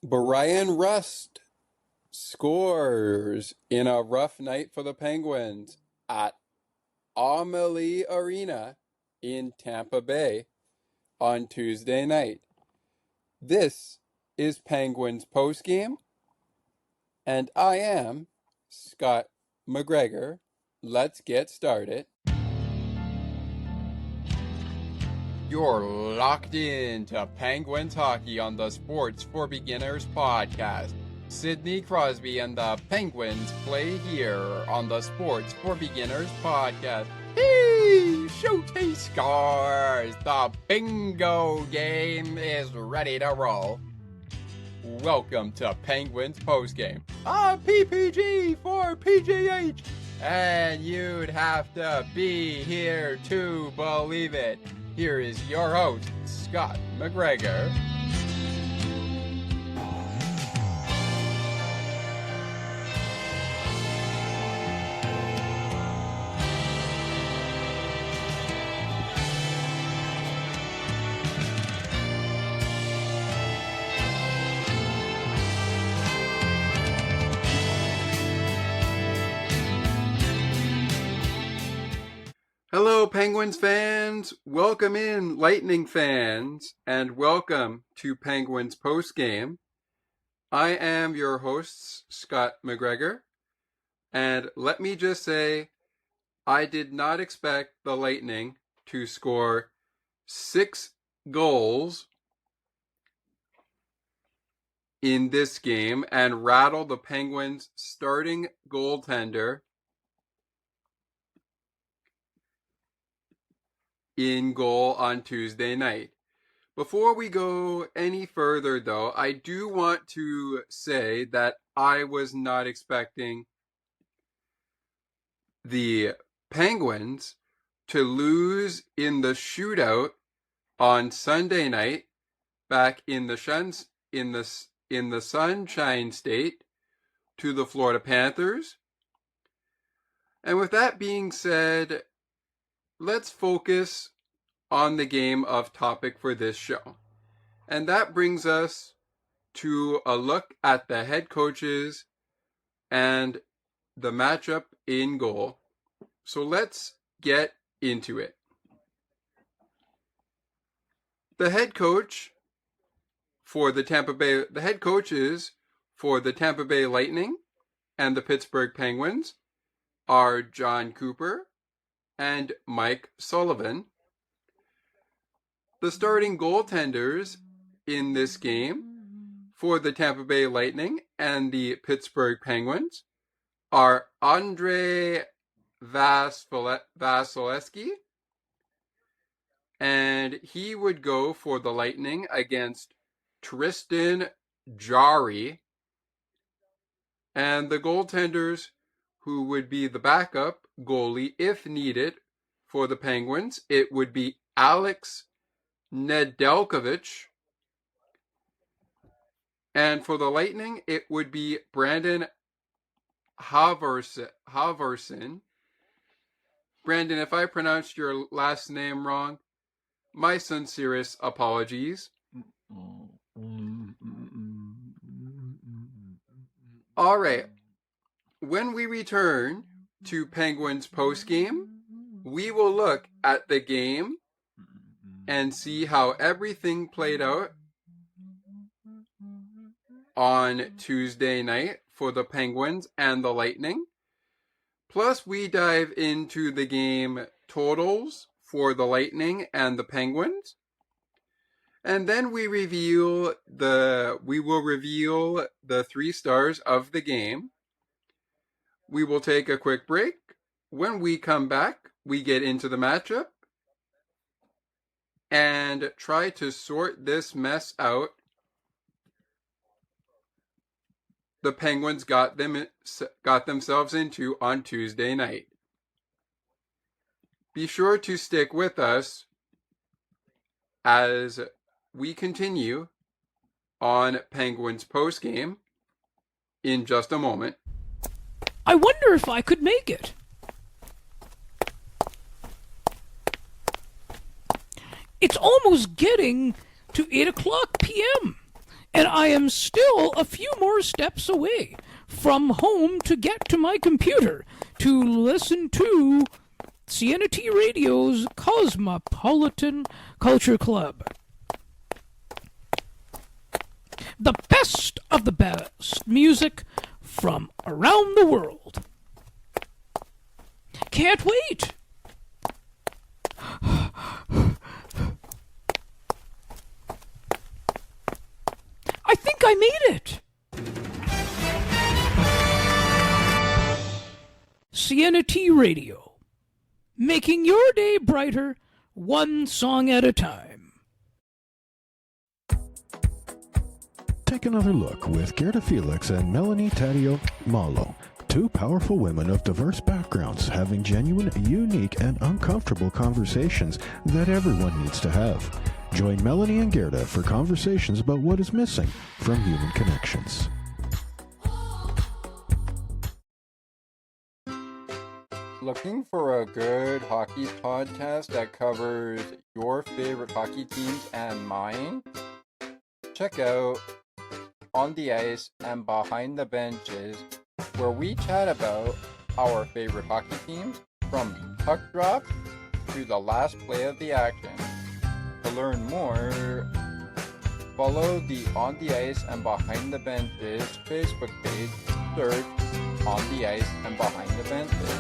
Brian Rust scores in a rough night for the Penguins at Amalie Arena in Tampa Bay on Tuesday night. This is Penguins postgame, and I am Scott McGregor. Let's get started. You're locked in to Penguins hockey on the Sports for Beginners podcast. Sidney Crosby and the Penguins play here on the Sports for Beginners podcast. Hey, Shooty scores! The bingo game is ready to roll. Welcome to Penguins postgame. PPG for PGH. And you'd have to be here to believe it. Here is your host, Scott McGregor. Hello, Penguins fans. Welcome in, Lightning fans, and welcome to Penguins postgame. I am your host, Scott McGregor, and let me just say, I did not expect the Lightning to score 6 goals in this game and rattle the Penguins' starting goaltender in goal on Tuesday night. Before we go any further, though, I do want to say that I was not expecting the Penguins to lose in the shootout on Sunday night back in the Sunshine State to the Florida Panthers. And with that being said, let's focus on the game of topic for this show. And that brings us to a look at the head coaches and the matchup in goal. So let's get into it. The head coaches for the Tampa Bay Lightning and the Pittsburgh Penguins are John Cooper and Mike Sullivan. The starting goaltenders in this game for the Tampa Bay Lightning and the Pittsburgh Penguins are Andrei Vasilevsky, and he would go for the Lightning against Tristan Jarry, and the goaltenders who would be the backup goalie if needed for the Penguins, it would be Alex Nedeljkovic. And for the Lightning, it would be Brandon Haverson. Brandon, if I pronounced your last name wrong, my sincerest apologies. All right. When we return to Penguins postgame, we will look at the game and see how everything played out on Tuesday night for the Penguins and the Lightning. Plus, we dive into the game totals for the Lightning and the Penguins. And then we will reveal the 3 stars of the game. We will take a quick break. When we come back, we get into the matchup and try to sort this mess out the Penguins got themselves into on Tuesday night. Be sure to stick with us as we continue on Penguins postgame in just a moment. I wonder if I could make it. It's almost getting to 8 o'clock p.m. And I am still a few more steps away from home to get to my computer to listen to CNT Radio's Cosmopolitan Culture Club. The best of the best music from around the world. Can't wait! I think I made it! CNT Radio, making your day brighter, one song at a time. Take another look with Gerda Felix and Melanie Taddeo Malo, two powerful women of diverse backgrounds having genuine, unique, and uncomfortable conversations that everyone needs to have. Join Melanie and Gerda for conversations about what is missing from human connections. Looking for a good hockey podcast that covers your favorite hockey teams and mine? Check out On the Ice and Behind the Benches, where we chat about our favorite hockey teams from puck drop to the last play of the action. To learn more, follow the On the Ice and Behind the Benches Facebook page. Search On the Ice and Behind the Benches.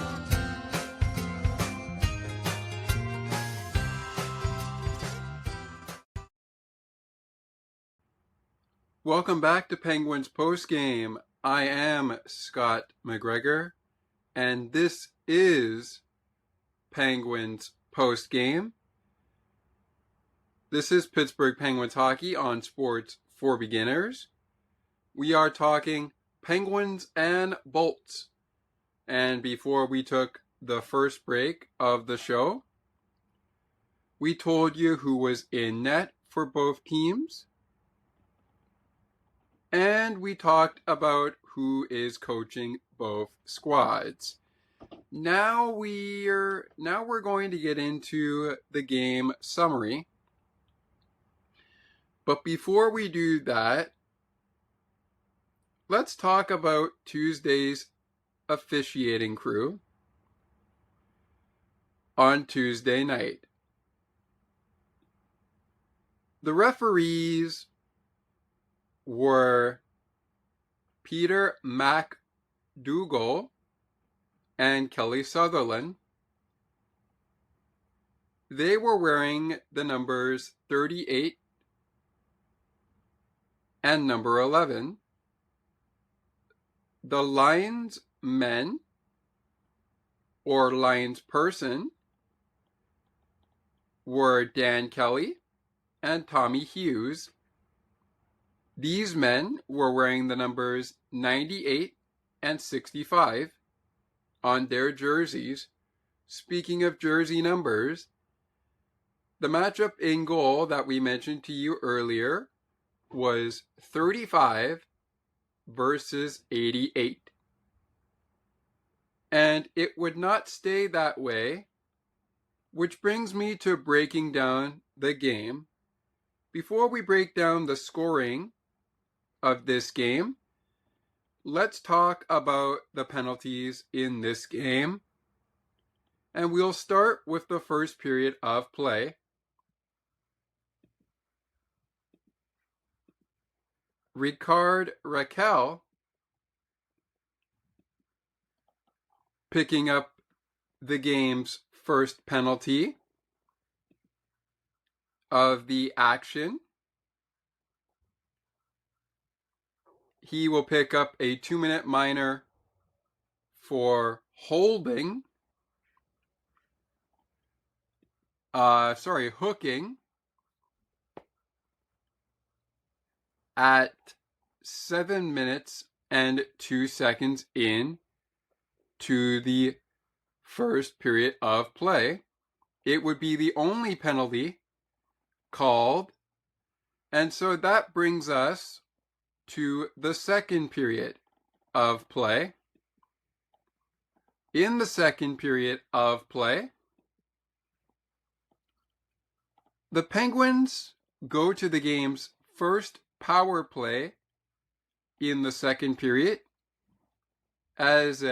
Welcome back to Penguins Postgame. I am Scott McGregor, and this is Penguins Postgame. This is Pittsburgh Penguins hockey on Sports for Beginners. We are talking Penguins and Bolts. And before we took the first break of the show, we told you who was in net for both teams. And we talked about who is coaching both squads. Now we're going to get into the game summary. But before we do that, let's talk about Tuesday's officiating crew on Tuesday night. The referees were Peter MacDougall and Kelly Sutherland. They were wearing the numbers 38 and number 11. The linesmen or linesperson were Dan Kelly and Tommy Hughes. These men were wearing the numbers 98 and 65 on their jerseys. Speaking of jersey numbers, the matchup in goal that we mentioned to you earlier was 35 versus 88. And it would not stay that way, which brings me to breaking down the game. Before we break down the scoring of this game, let's talk about the penalties in this game. And we'll start with the first period of play. Ricard Raquel picking up the game's first penalty of the action. He will pick up a 2-minute minor for hooking at 7 minutes and 2 seconds in to the first period of play. It would be the only penalty called, and so that brings us to the second period of play. In the second period of play, the Penguins go to the game's first power play in the second period, as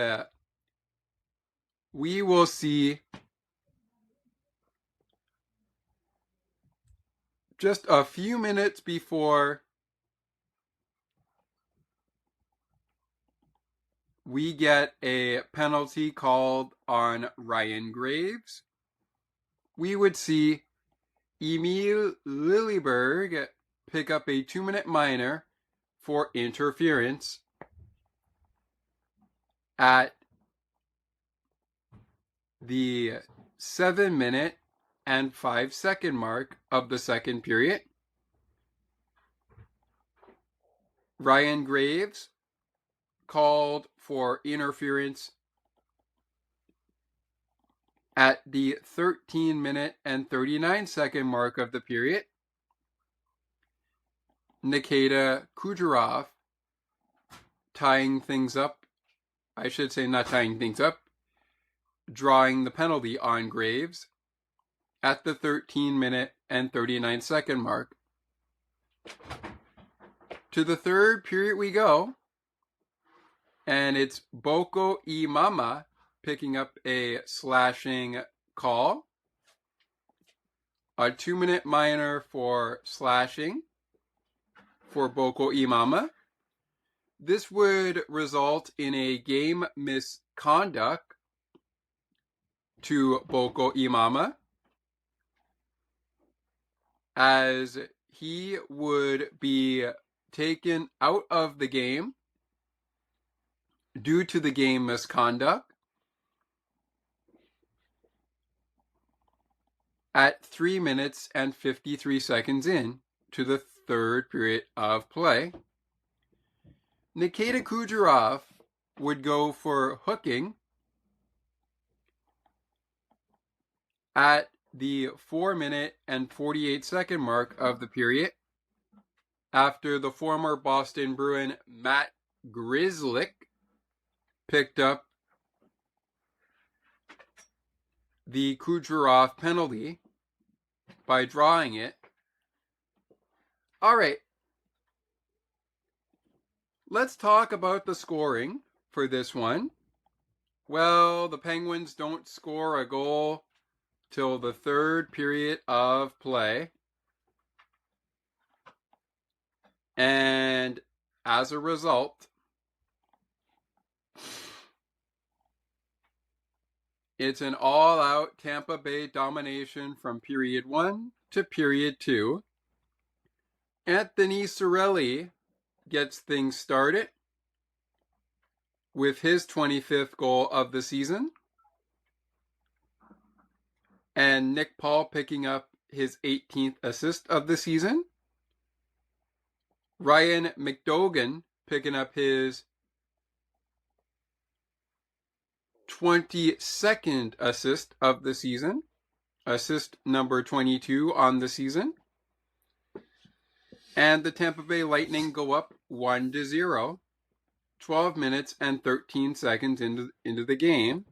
we will see just a few minutes before we get a penalty called on Ryan Graves, we would see Emil Lilleberg pick up a 2-minute minor for interference at the 7-minute and 5-second mark of the second period. Ryan Graves called for interference at the 13-minute and 39-second mark of the period. Nikita Kucherov tying things up, I should say not tying things up, drawing the penalty on Graves at the 13-minute and 39-second mark. To the third period we go, and it's Boko Imama picking up a slashing call. A 2-minute minor for slashing for Boko Imama. This would result in a game misconduct to Boko Imama, as he would be taken out of the game due to the game misconduct at 3 minutes and 53 seconds in to the third period of play. Nikita Kucherov would go for hooking at the 4-minute and 48-second mark of the period, after the former Boston Bruin Matt Grzelcyk picked up the Kucherov penalty by drawing it. All right, let's talk about the scoring for this one. Well, the Penguins don't score a goal till the third period of play. And as a result, it's an all-out Tampa Bay domination from period 1 to period 2. Anthony Cirelli gets things started with his 25th goal of the season, and Nick Paul picking up his 18th assist of the season. Ryan McDogan picking up his 22nd assist of the season, assist number 22 on the season. And the Tampa Bay Lightning go up 1-0, 12 minutes and 13 seconds into the game.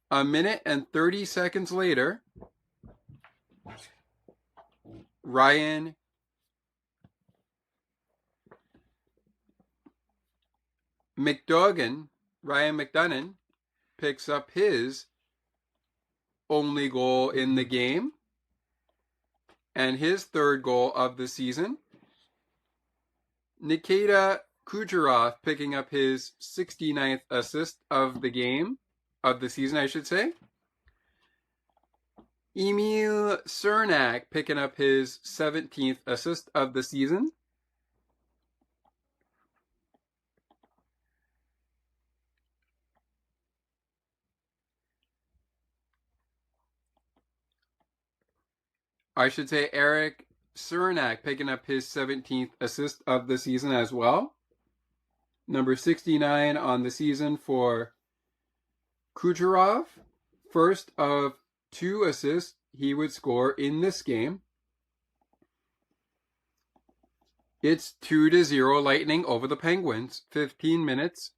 A minute and 30 seconds later, Ryan McDonough picks up his only goal in the game and his third goal of the season. Nikita Kucherov picking up his 69th assist of the game, of the season, I should say. Emil Cernak picking up his 17th assist of the season. I should say Eric Cernak picking up his 17th assist of the season as well. Number 69 on the season for Kucherov. First of 2 assists he would score in this game. It's 2-0 Lightning over the Penguins. 15 minutes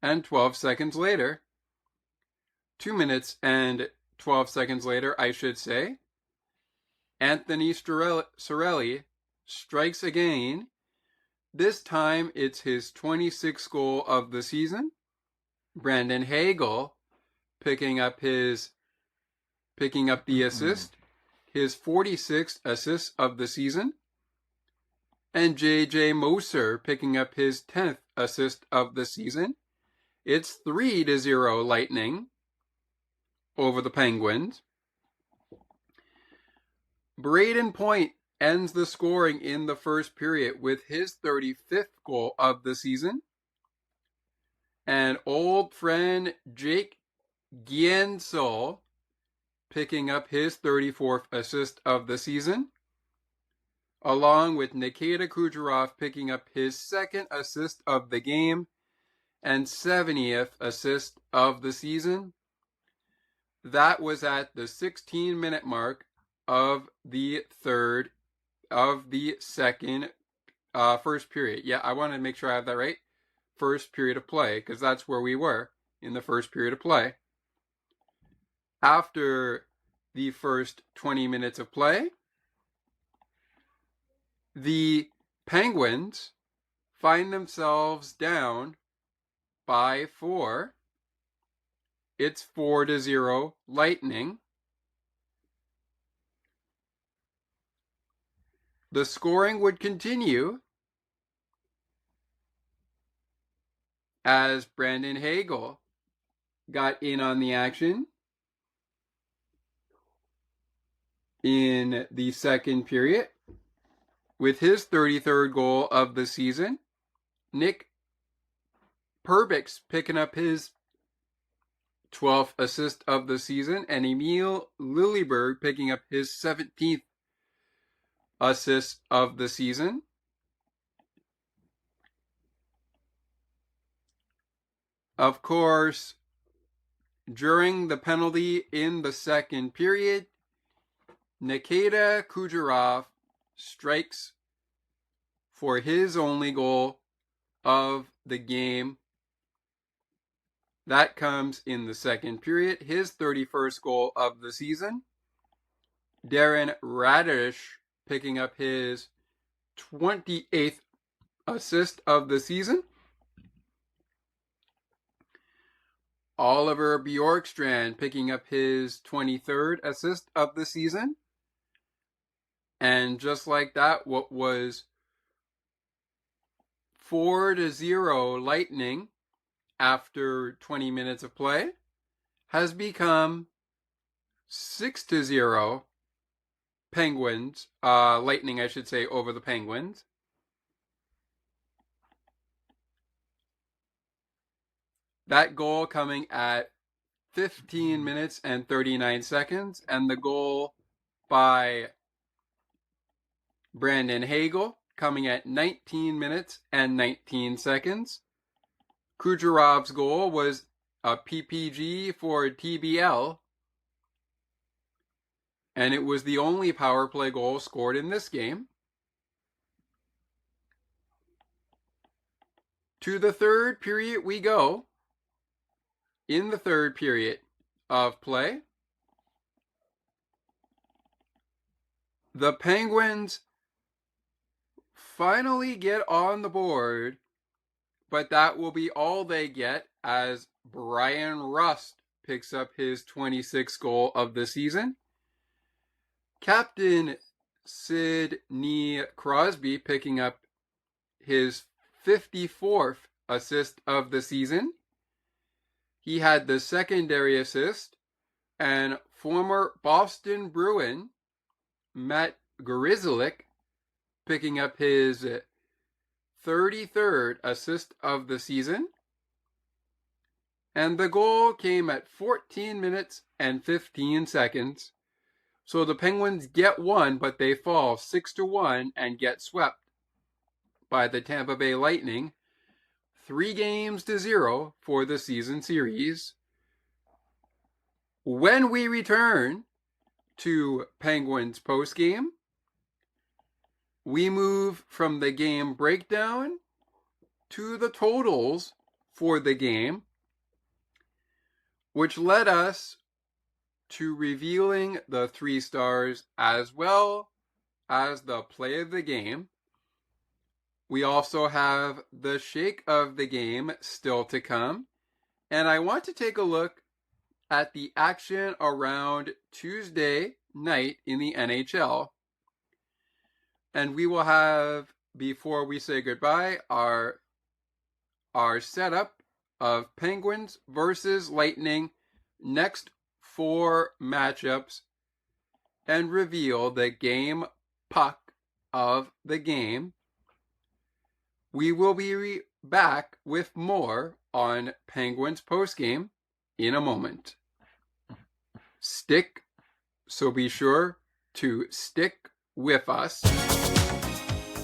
and 12 seconds later. 2 minutes and 12 seconds later, I should say. Anthony Cirelli strikes again This time it's his 26th goal of the season. Brandon Hagel picking up the assist, his 46th assist of the season. And J.J. Moser picking up his 10th assist of the season. It's 3-0 Lightning over the Penguins. Braden Point ends the scoring in the first period with his 35th goal of the season. And old friend Jake Guentzel picking up his 34th assist of the season, along with Nikita Kucherov picking up his 2nd assist of the game and 70th assist of the season. That was at the 16-minute mark of the second first period. Yeah, I want to make sure I have that right. First period of play, because that's where we were in the first period of play. After the first 20 minutes of play, the Penguins find themselves down by 4. It's 4-0 Lightning. The scoring would continue as Brandon Hagel got in on the action in the second period with his 33rd goal of the season. Nick Perbix picking up his 12th assist of the season, and Emil Lilleberg picking up his 17th assist of the season. Of course, during the penalty in the second period, Nikita Kucherov strikes for his only goal of the game. That comes in the second period, his 31st goal of the season. Darren Radish picking up his 28th assist of the season. Oliver Bjorkstrand picking up his 23rd assist of the season. And just like that, what was 4-0 Lightning after 20 minutes of play has become 6-0 Penguins, Lightning I should say, over the Penguins. That goal coming at 15 minutes and 39 seconds, and the goal by Brandon Hagel coming at 19 minutes and 19 seconds. Kucherov's goal was a PPG for TBL, and it was the only power play goal scored in this game. To the third period we go. In the third period of play, the Penguins finally get on the board, but that will be all they get as Brian Rust picks up his 26th goal of the season. Captain Sidney Crosby picking up his 54th assist of the season. He had the secondary assist, and former Boston Bruin Matt Grzelcyk picking up his 33rd assist of the season. And the goal came at 14 minutes and 15 seconds. So the Penguins get one, but they fall 6-1 and get swept by the Tampa Bay Lightning. 3-0 for the season series. When we return to Penguins postgame, we move from the game breakdown to the totals for the game, which led us to revealing the 3 stars as well as the play of the game. We also have the shake of the game still to come. And I want to take a look at the action around Tuesday night in the NHL. And we will have, before we say goodbye, our setup of Penguins versus Lightning, next 4 matchups, and reveal the game puck of the game. We will be back with more on Penguins postgame in a moment. So be sure to stick with us.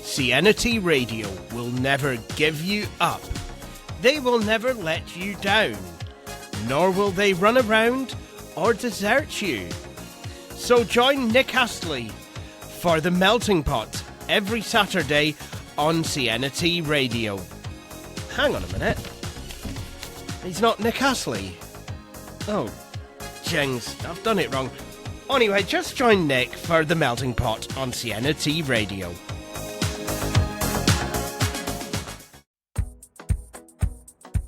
CNT Radio will never give you up. They will never let you down. Nor will they run around or desert you. So join Nick Astley for The Melting Pot every Saturday on CNT Radio. Hang on a minute. He's not Nick Astley. Oh, jings, I've done it wrong. Anyway, just join Nick for The Melting Pot on CNT Radio.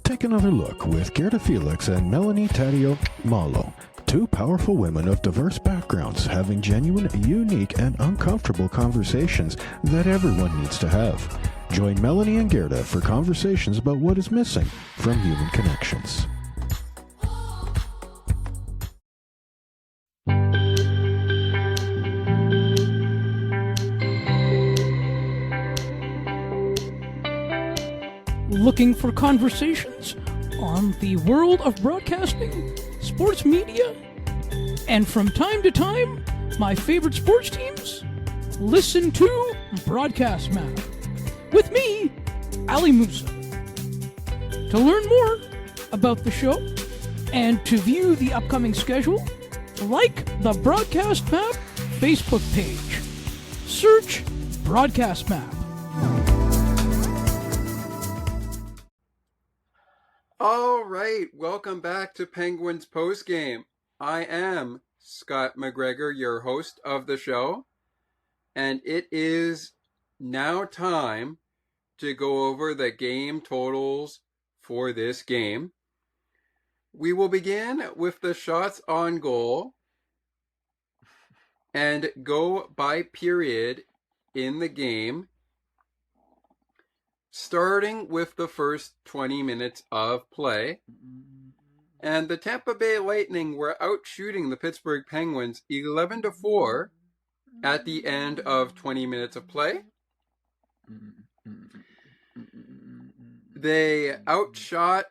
Take another look with Gerda Felix and Melanie Taddeo Malo. 2 powerful women of diverse backgrounds having genuine, unique, and uncomfortable conversations that everyone needs to have. Join Melanie and Gerda for conversations about what is missing from human connections. Looking for conversations on the world of broadcasting, sports media, and from time to time, my favorite sports teams? Listen to Broadcast Map with me, Ali Musa. To learn more about the show and to view the upcoming schedule, like the Broadcast Map Facebook page. Search Broadcast Map. All right, welcome back to Penguins Postgame. I am Scott McGregor, your host of the show, and it is now time to go over the game totals for this game. We will begin with the shots on goal and go by period in the game, starting with the first 20 minutes of play. And the Tampa Bay Lightning were out shooting the Pittsburgh Penguins 11-4 at the end of 20 minutes of play. They outshot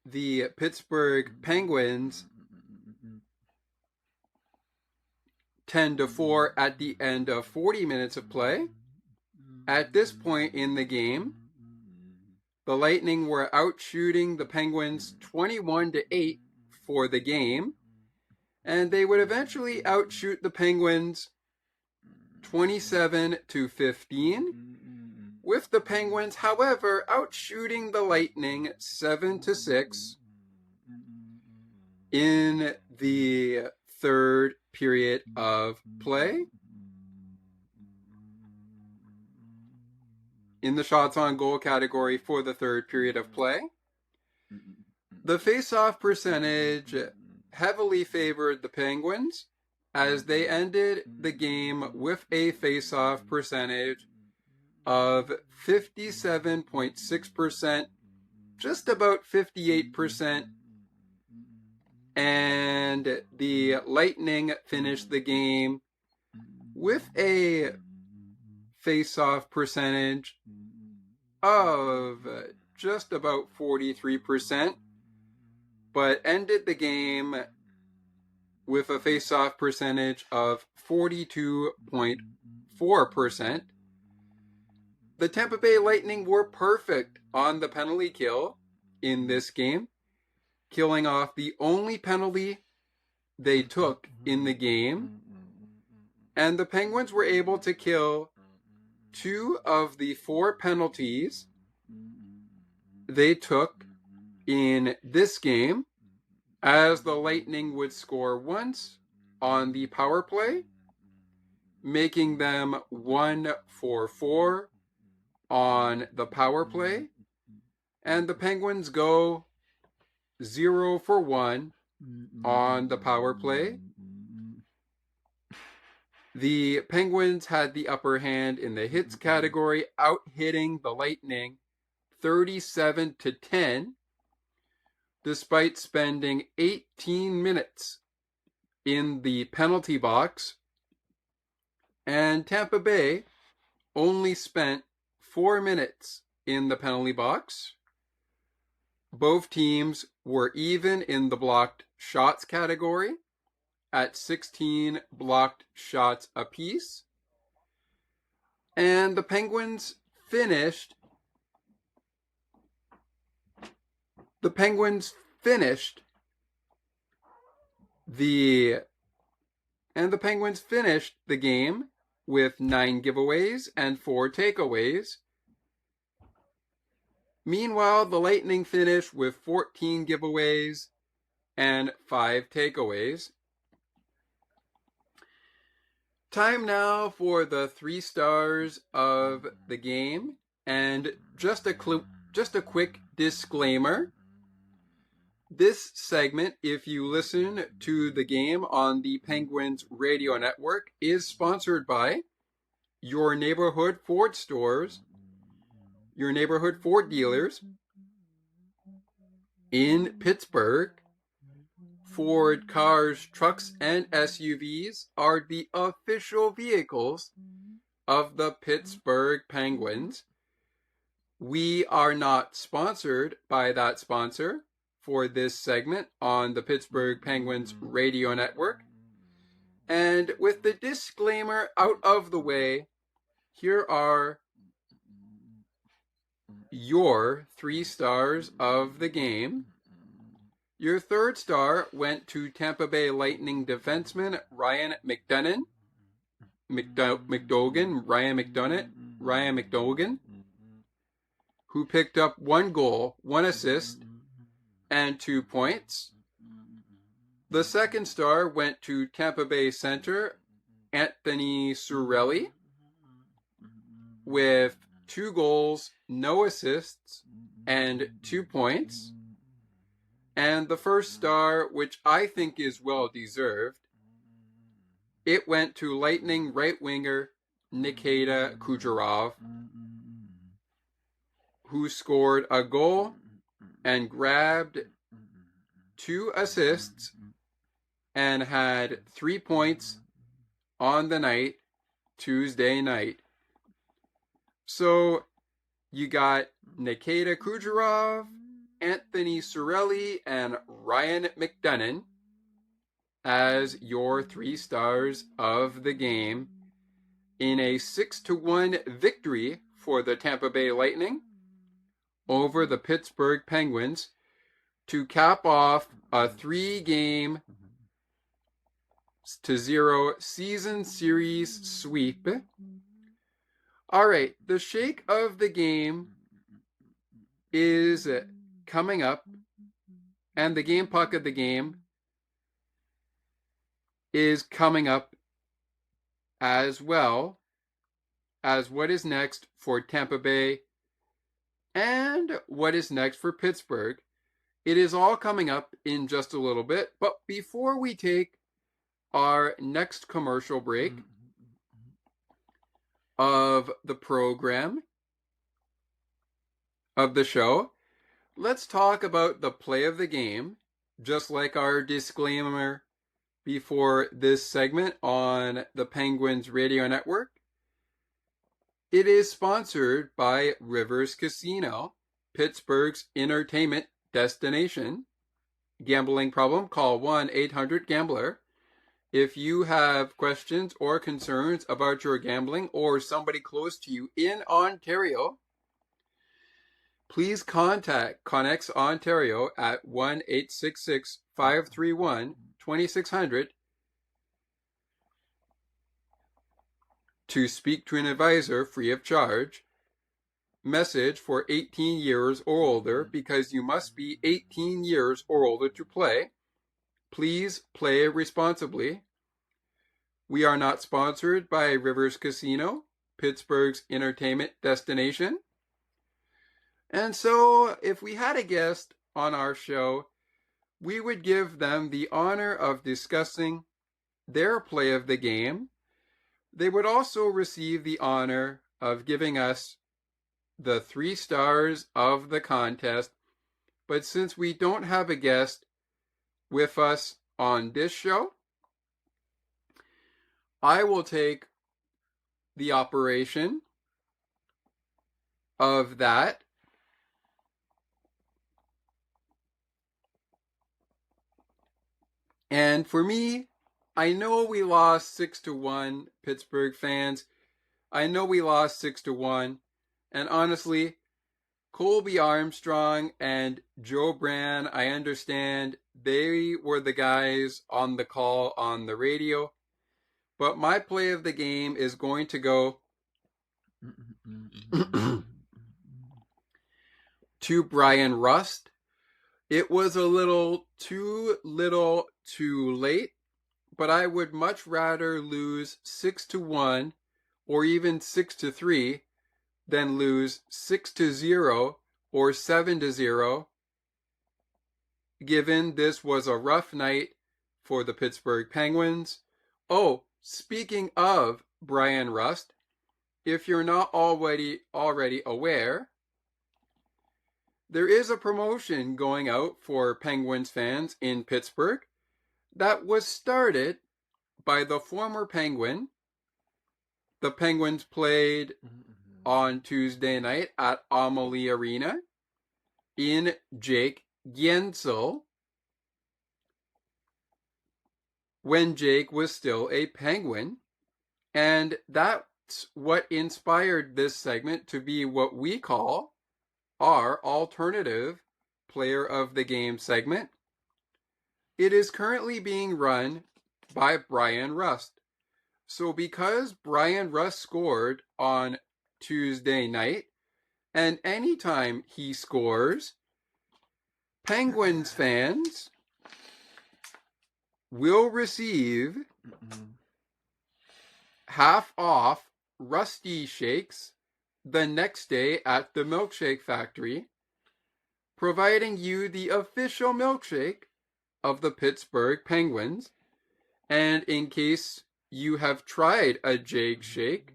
the Pittsburgh Penguins 10-4 at the end of 40 minutes of play. At this point in the game, the Lightning were out shooting the Penguins 21-8 for the game, and they would eventually outshoot the Penguins 27-15, with the Penguins, however, outshooting the Lightning 7-6 in the third period of play. In the shots on goal category for the third period of play, the face-off percentage heavily favored the Penguins as they ended the game with a face-off percentage of 57.6%, just about 58%, and the Lightning finished the game with a face-off percentage of just about 43%, but ended the game with a face-off percentage of 42.4%. The Tampa Bay Lightning were perfect on the penalty kill in this game, killing off the only penalty they took in the game, and the Penguins were able to kill 2 of the 4 penalties they took in this game, as the Lightning would score once on the power play, making them 1-for-4 on the power play, and the Penguins go 0 for 1 on the power play. The Penguins had the upper hand in the hits category, out-hitting the Lightning 37-10, despite spending 18 minutes in the penalty box. And Tampa Bay only spent 4 minutes in the penalty box. Both teams were even in the blocked shots category at 16 blocked shots apiece. And the Penguins finished the game with 9 giveaways and 4 takeaways. Meanwhile, the Lightning finished with 14 giveaways and 5 takeaways. Time now for the 3 stars of the game, and just a quick disclaimer. This segment, if you listen to the game on the Penguins radio network, is sponsored by your neighborhood Ford stores, your neighborhood Ford dealers in Pittsburgh. Ford cars, trucks, and SUVs are the official vehicles of the Pittsburgh Penguins. We are not sponsored by that sponsor for this segment on the Pittsburgh Penguins radio network. And with the disclaimer out of the way, here are your 3 stars of the game. Your 3rd star went to Tampa Bay Lightning defenseman Ryan McDonough, who picked up 1 goal, 1 assist, and 2 points. The 2nd star went to Tampa Bay center Anthony Cirelli with 2 goals, no assists, and 2 points. And the 1st star, which I think is well deserved, it went to Lightning right winger Nikita Kucherov, who scored a goal and grabbed 2 assists and had 3 points on the night, Tuesday night. So you got Nikita Kucherov, Anthony Cirelli, and Ryan McDonough as your 3 stars of the game in a 6-1 victory for the Tampa Bay Lightning over the Pittsburgh Penguins to cap off a 3-game to 0 season series sweep. All right, the shake of the game is coming up, and the game puck of the game is coming up, as well as what is next for Tampa Bay and what is next for Pittsburgh. It is all coming up in just a little bit, but before we take our next commercial break of the program, of the show, let's talk about the play of the game, just like our disclaimer before this segment on the Penguins radio network. It is sponsored by Rivers Casino, Pittsburgh's entertainment destination. Gambling problem? Call 1-800-GAMBLER. If you have questions or concerns about your gambling or somebody close to you in Ontario, please contact Connex Ontario at 1-866-531-2600 to speak to an advisor free of charge. Message for 18 years or older, because you must be 18 years or older to play. Please play responsibly. We are not sponsored by Rivers Casino Pittsburgh's entertainment destination. And so, if we had a guest on our show, we would give them the honor of discussing their play of the game. They would also receive the honor of giving us the 3 stars of the contest. But since we don't have a guest with us on this show, I will take the operation of that. And for me, I know we lost 6-1, Pittsburgh fans. I know we lost 6-1. And honestly, Colby Armstrong and Joe Brand, I understand they were the guys on the call on the radio. But my play of the game is going to go to Brian Rust. It was a little too late, but I would much rather lose 6-1 or even 6-3 than lose 6-0 or 7-0, given this was a rough night for the Pittsburgh Penguins. Oh, speaking of Brian Rust, if you're not already aware, there is a promotion going out for Penguins fans in Pittsburgh that was started by the former Penguin. The Penguins played on Tuesday night at Amalie Arena in Jake Gensel when Jake was still a Penguin. And that's what inspired this segment to be what we call our alternative player of the game segment. It is currently being run by Brian Rust. So because Brian Rust scored on Tuesday night, and anytime he scores, Penguins fans will receive half off Rusty Shakes the next day at the Milkshake Factory, providing you the official milkshake of the Pittsburgh Penguins. And in case you have tried a Jake Shake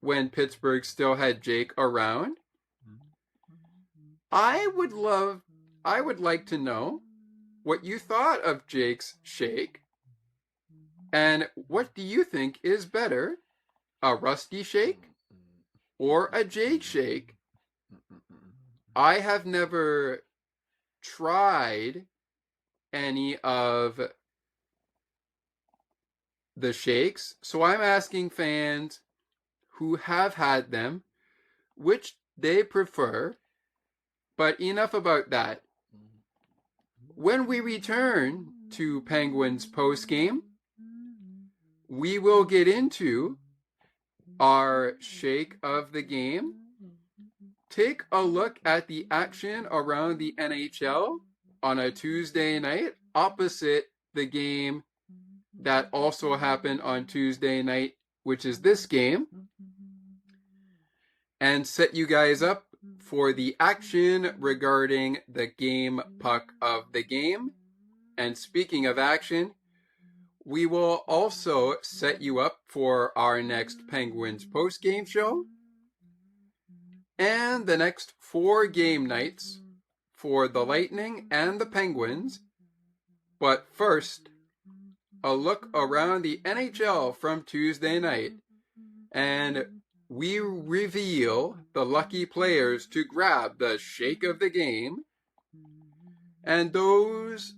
when Pittsburgh still had Jake around, I would like to know what you thought of Jake's Shake, and what do you think is better, a Rusty Shake or a Jake Shake? I have never tried any of the shakes, so I'm asking fans who have had them which they prefer. But enough about that. When we return to Penguins postgame, we will get into our shake of the game, take a look at the action around the NHL on a Tuesday night opposite the game that also happened on Tuesday night, which is this game, and set you guys up for the action regarding the game puck of the game. And speaking of action, we will also set you up for our next Penguins post-game show and the next 4 game nights for the Lightning and the Penguins. But first, a look around the NHL from Tuesday night, and we reveal the lucky players to grab the shake of the game, and those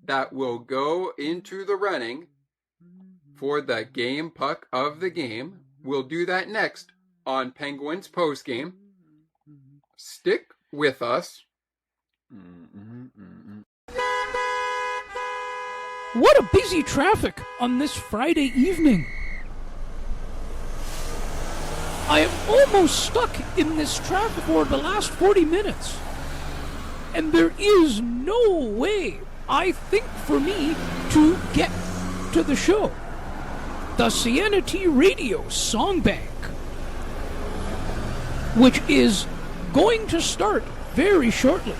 that will go into the running for the game puck of the game. We'll do that next on Penguins postgame. Stick with us. What a busy traffic on this Friday evening. I am almost stuck in this traffic for the last 40 minutes. And there is no way, I think, for me to get to the show. The CNT Radio Song Bank which is going to start very shortly.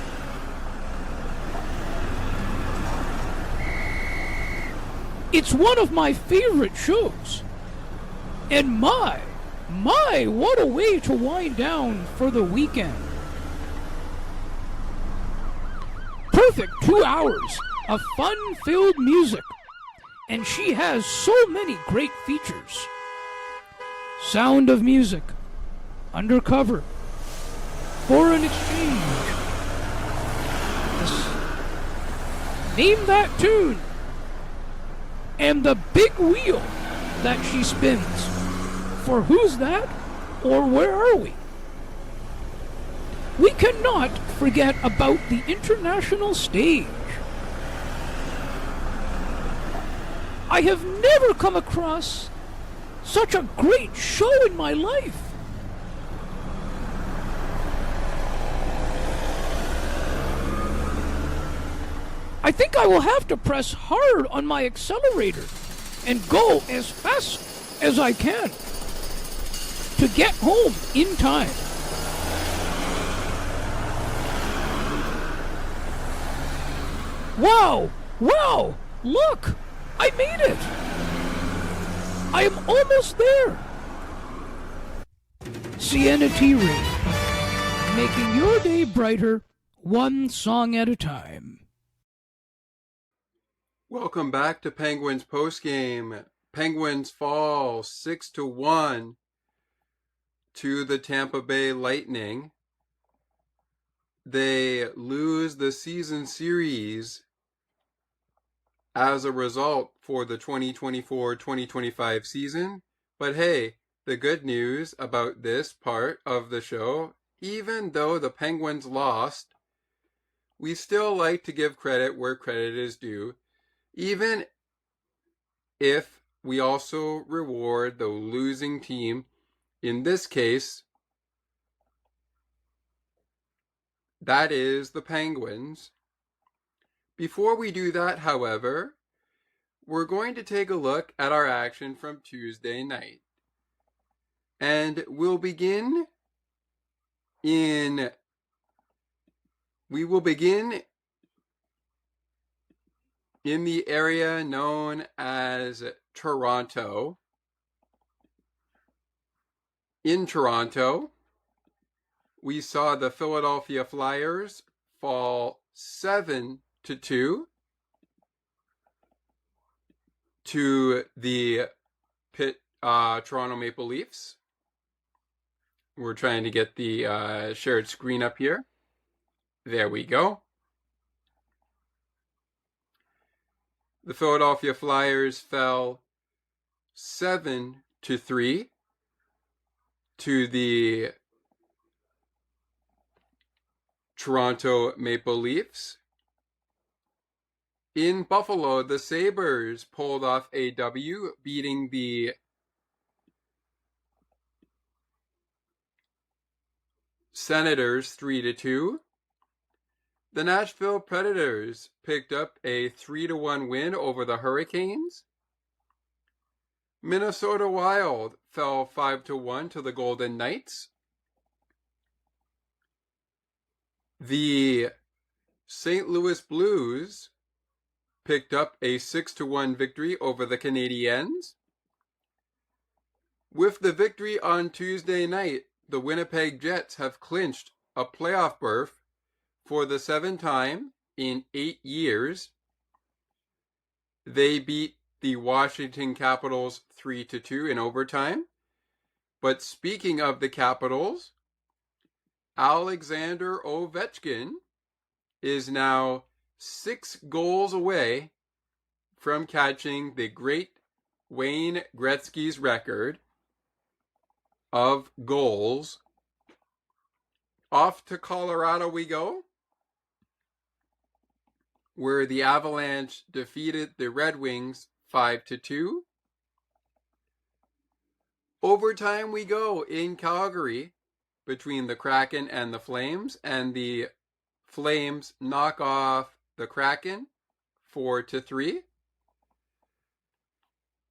It's one of my favorite shows. And my, what a way to wind down for the weekend. Perfect 2 hours of fun-filled music. And she has so many great features. Sound of Music, Undercover, Foreign Exchange. Name That Tune. And the big wheel that she spins. For Who's That? Or Where Are We? We cannot forget about the international stage. I have never come across such a great show in my life. I think I will have to press hard on my accelerator and go as fast as I can to get home in time. Wow! Wow! Look! I made it! I am almost there! Sienna T. Reid, making your day brighter, one song at a time. Welcome back to Penguins postgame. Penguins fall 6-1 to the Tampa Bay Lightning. They lose the season series as a result for the 2024-2025 season. But hey, the good news about this part of the show, even though the Penguins lost, we still like to give credit where credit is due, even if we also reward the losing team. In this case, that is the Penguins. Before we do that, however, we're going to take a look at our action from Tuesday night. And we will begin in the area known as Toronto. In Toronto, we saw the Philadelphia Flyers fall 7-2 to the Toronto Maple Leafs. We're trying to get the shared screen up here. There we go. The Philadelphia Flyers fell 7-3 to the Toronto Maple Leafs. In Buffalo, the Sabres pulled off a W, beating the Senators 3-2. The Nashville Predators picked up a 3-1 win over the Hurricanes. Minnesota Wild fell 5-1 to the Golden Knights. The St. Louis Blues picked up a 6-1 victory over the Canadiens. With the victory on Tuesday night, the Winnipeg Jets have clinched a playoff berth for the 7th time in 8 years. They beat the Washington Capitals 3-2 in overtime. But speaking of the Capitals, Alexander Ovechkin is now 6 goals away from catching the great Wayne Gretzky's record of goals. Off to Colorado we go, where the Avalanche defeated the Red Wings 5-2. Overtime we go in Calgary between the Kraken and the Flames, and the Flames knock off the Kraken 4-3.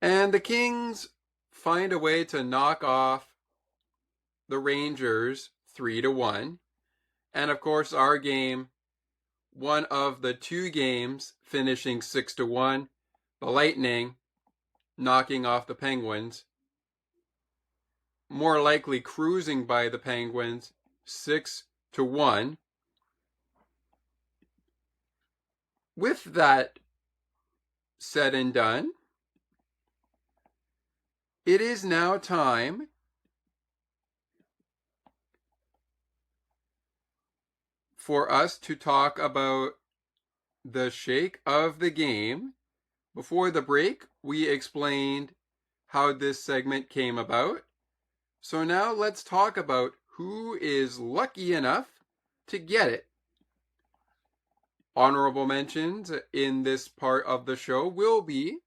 And the Kings find a way to knock off the Rangers 3-1. And of course, our game, one of the two games finishing 6-1, the Lightning knocking off the Penguins, more likely cruising by the Penguins 6-1. With that said and done, it is now time for us to talk about the shake of the game. Before the break, we explained how this segment came about. So now let's talk about who is lucky enough to get it. Honorable mentions in this part of the show will be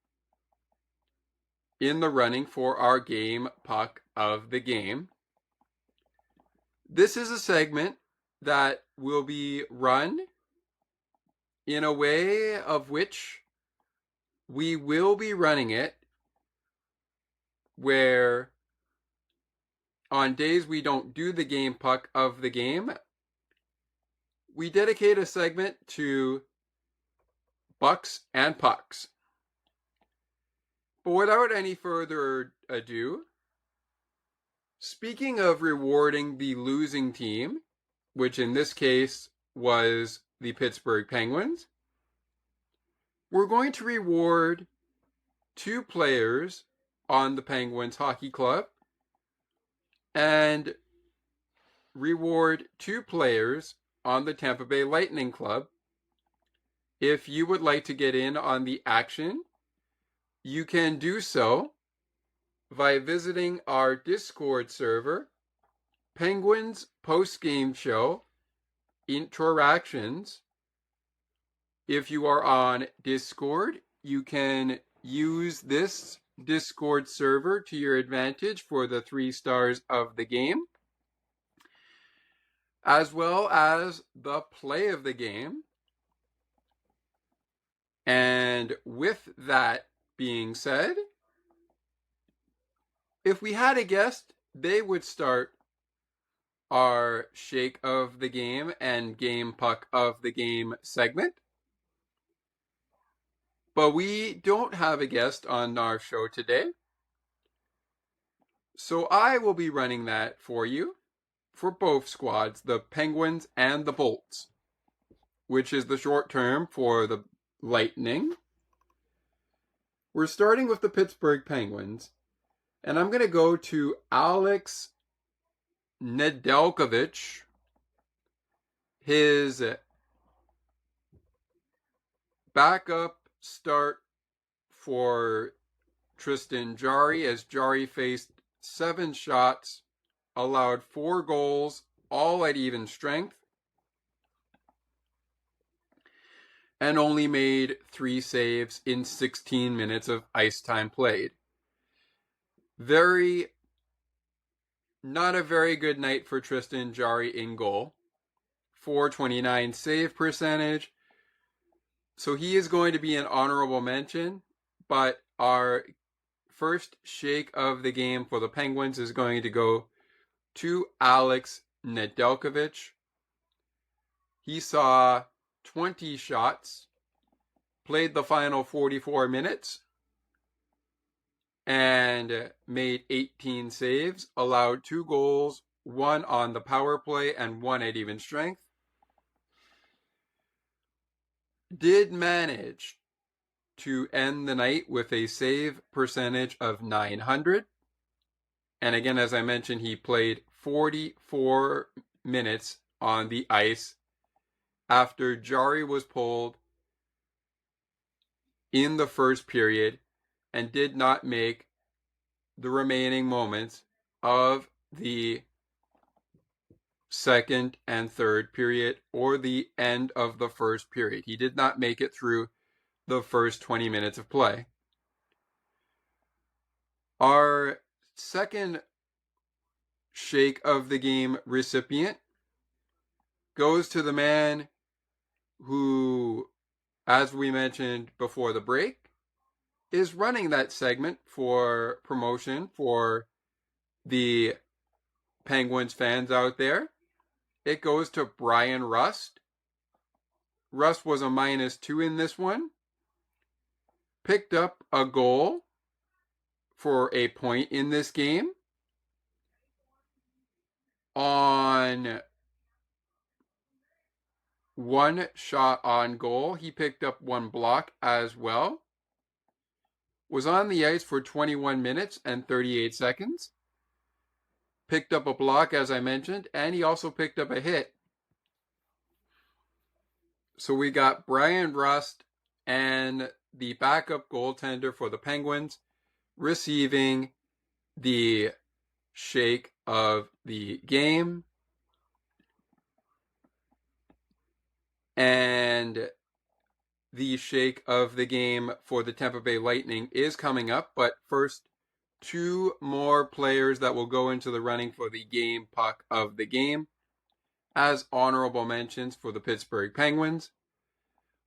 in the running for our game puck of the game. This is a segment that will be run in a way of which we will be running it where on days we don't do the game puck of the game, we dedicate a segment to bucks and pucks. But without any further ado, speaking of rewarding the losing team, which in this case was the Pittsburgh Penguins, we're going to reward two players on the Penguins Hockey Club and reward two players on the Tampa Bay Lightning Club. If you would like to get in on the action, you can do so by visiting our Discord server, Penguins Post-Game Show Interactions. If you are on Discord, you can use this Discord server to your advantage for the 3 stars of the game, as well as the play of the game. And with that being said, if we had a guest, they would start our shake of the game and game puck of the game segment. But we don't have a guest on our show today, so I will be running that for you for both squads, the Penguins and the Bolts, which is the short term for the Lightning. We're starting with the Pittsburgh Penguins, and I'm going to go to Alex Nedeljkovic. His backup start for Tristan Jarry, as Jarry faced 7 shots, allowed 4 goals, all at even strength, and only made 3 saves in 16 minutes of ice time played. Not a very good night for Tristan Jarry in goal. .429 save percentage. So he is going to be an honorable mention, but our first shake of the game for the Penguins is going to go to Alex Nedeljkovic. He saw 20 shots, played the final 44 minutes, and made 18 saves, allowed 2 goals, 1 on the power play and 1 at even strength. Did manage to end the night with a save percentage of .900. And again, as I mentioned, he played 44 minutes on the ice after Jarry was pulled in the first period and did not make the remaining moments of the second and third period or the end of the first period. He did not make it through the first 20 minutes of play. Our second shake of the game recipient goes to the man who, as we mentioned before the break, is running that segment for promotion for the Penguins fans out there. it goes to Brian Rust. Rust was a -2 in this one. Picked up a goal for a point in this game. On one shot on goal, he picked up one block as well. Was on the ice for 21 minutes and 38 seconds. Picked up a block, as I mentioned, and he also picked up a hit. So we got Brian Rust and the backup goaltender for the Penguins receiving the shake of the game. And the shake of the game for the Tampa Bay Lightning is coming up. But first, two more players that will go into the running for the game puck of the game as honorable mentions for the Pittsburgh Penguins.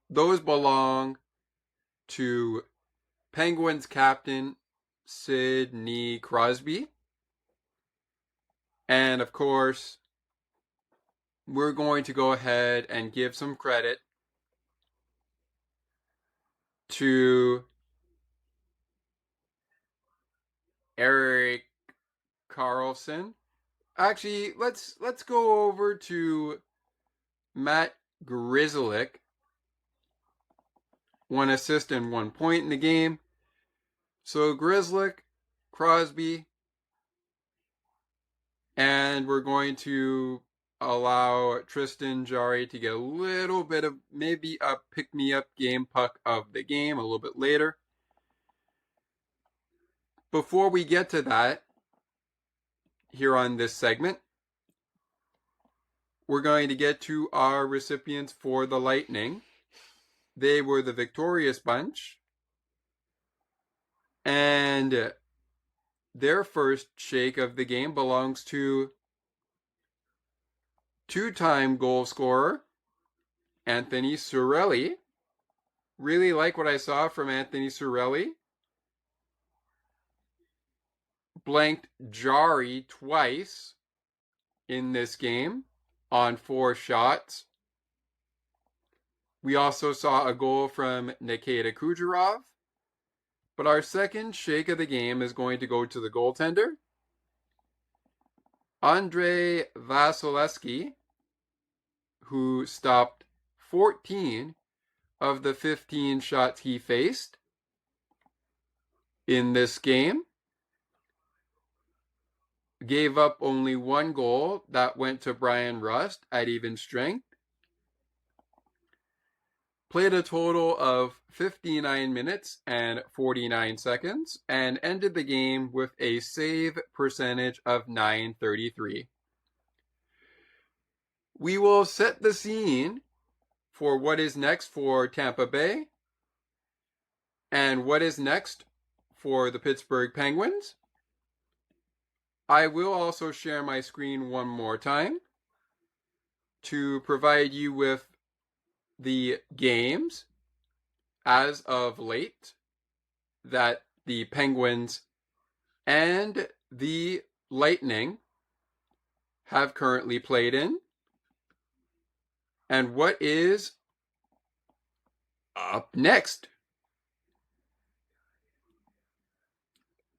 Those belong to Penguins captain Sidney Crosby. And of course, we're going to go ahead and give some credit to Erik Karlsson. Actually, let's go over to Matt Grzelcyk. 1 assist and 1 point in the game. So Grzelcyk, Crosby, and we're going to allow Tristan Jarry to get a little bit of maybe a pick-me-up game puck of the game a little bit later. Before we get to that, here on this segment, we're going to get to our recipients for the Lightning. They were the victorious bunch. And their first shake of the game belongs to two-time goal scorer Anthony Cirelli. Really like what I saw from Anthony Cirelli. Blanked Jarry twice in this game on 4 shots. We also saw a goal from Nikita Kucherov. But our second shake of the game is going to go to the goaltender, Andrei Vasilevsky, who stopped 14 of the 15 shots he faced in this game. Gave up only 1 goal that went to Brian Rust at even strength. Played a total of 59 minutes and 49 seconds and ended the game with a save percentage of .933. We will set the scene for what is next for Tampa Bay and what is next for the Pittsburgh Penguins. I will also share my screen one more time to provide you with the games as of late that the Penguins and the Lightning have currently played in, and what is up next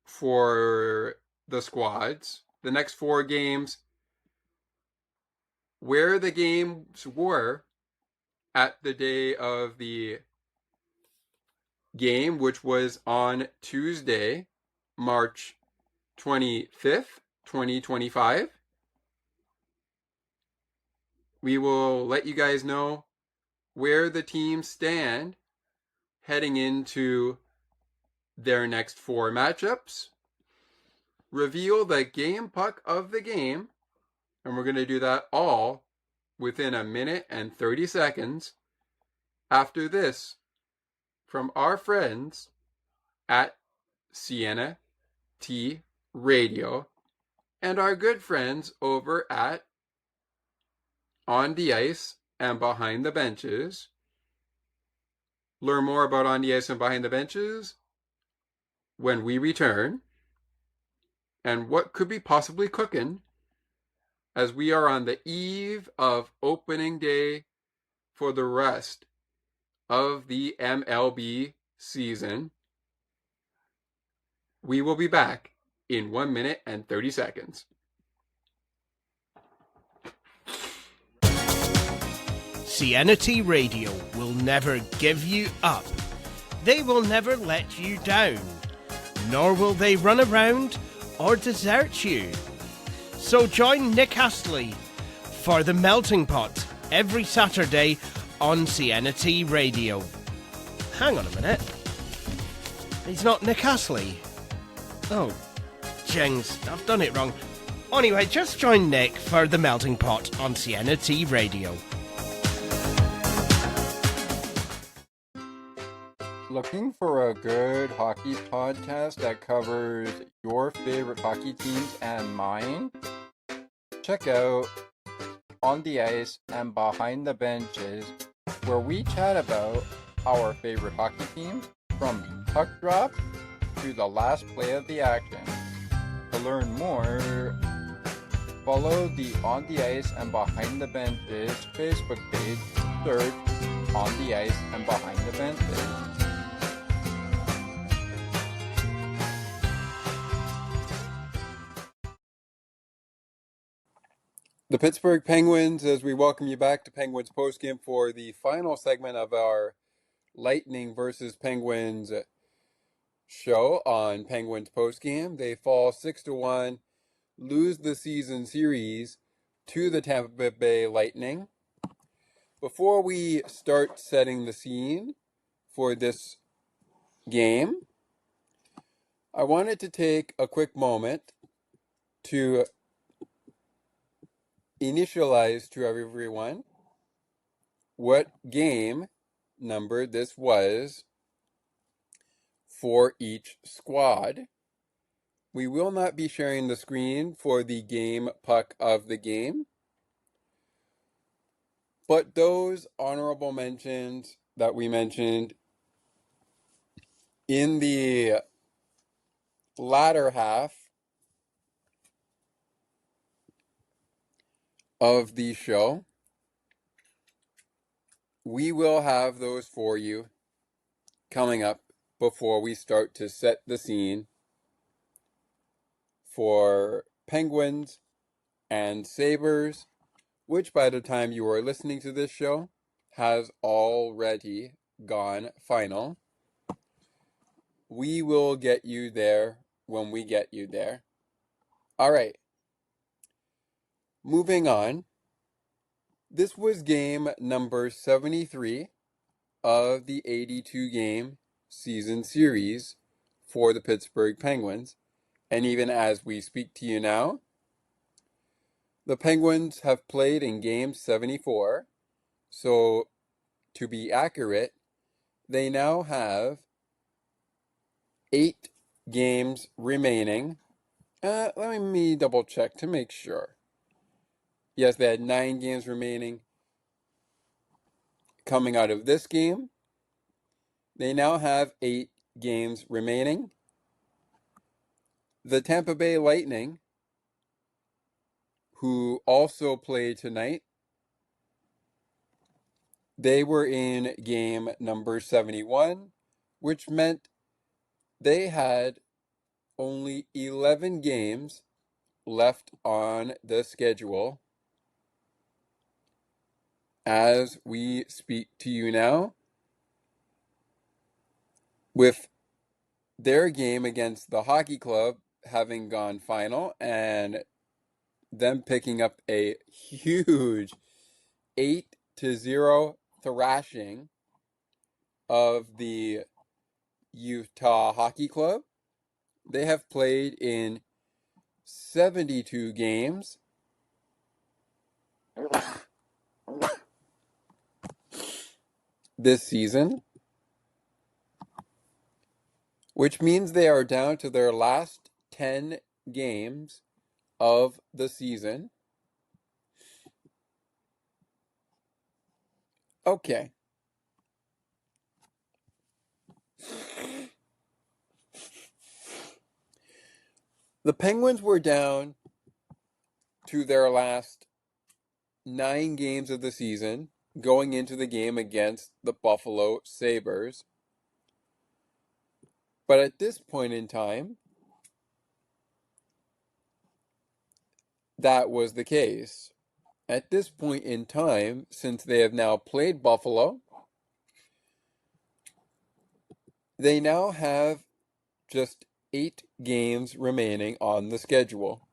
for the squads. The next 4 games, where the games were at the day of the game, which was on Tuesday, March 25th, 2025. We will let you guys know where the teams stand heading into their next 4 matchups. Reveal the game puck of the game, and we're going to do that all within 1 minute and 30 seconds after this from our friends at Sienna T Radio and our good friends over at On the Ice and Behind the Benches. Learn more about On the Ice and Behind the Benches when we return and what could be possibly cooking as we are on the eve of opening day for the rest of the MLB season. We will be back in 1 minute and 30 seconds. CNT Radio will never give you up. They will never let you down, nor will they run around or desert you. So join Nick Astley for The Melting Pot every Saturday on CNT Radio. Hang on a minute. He's not Nick Astley. Oh, jings, I've done it wrong. Anyway, just join Nick for The Melting Pot on CNT Radio. Looking for a good hockey podcast that covers your favorite hockey teams and mine? Check out On the Ice and Behind the Benches, where we chat about our favorite hockey teams from puck drop to the last play of the action. To learn more, follow the On the Ice and Behind the Benches Facebook page. Search On the Ice and Behind the Benches. The Pittsburgh Penguins, as we welcome you back to Penguins Postgame for the final segment of our Lightning versus Penguins show on Penguins Postgame. They fall 6-1, lose the season series to the Tampa Bay Lightning. Before we start setting the scene for this game, I wanted to take a quick moment to initialize to everyone what game number this was for each squad. We will not be sharing the screen for the game puck of the game, but those honorable mentions that we mentioned in the latter half of the show, we will have those for you coming up before we start to set the scene for Penguins and Sabres, which by the time you are listening to this show has already gone final. We will get you there when we get you there. All right. Moving on. This was game number 73 of the 82-game season series for the Pittsburgh Penguins. And even as we speak to you now, the Penguins have played in game 74. So, to be accurate, they now have 8 games remaining. Let me double check to make sure. Yes, they had 9 games remaining coming out of this game. They now have 8 games remaining. The Tampa Bay Lightning, who also played tonight, they were in game number 71, which meant they had only 11 games left on the schedule as we speak to you now, with their game against the hockey club having gone final and them picking up a huge 8-0 thrashing of the Utah Hockey Club. They have played in 72 games. This season, which means they are down to their last 10 games of the season. Okay. The Penguins were down to their last 9 games of the season, going into the game against the Buffalo Sabres. But at this point in time, that was the case. At this point in time, since they have now played Buffalo, they now have just 8 games remaining on the schedule.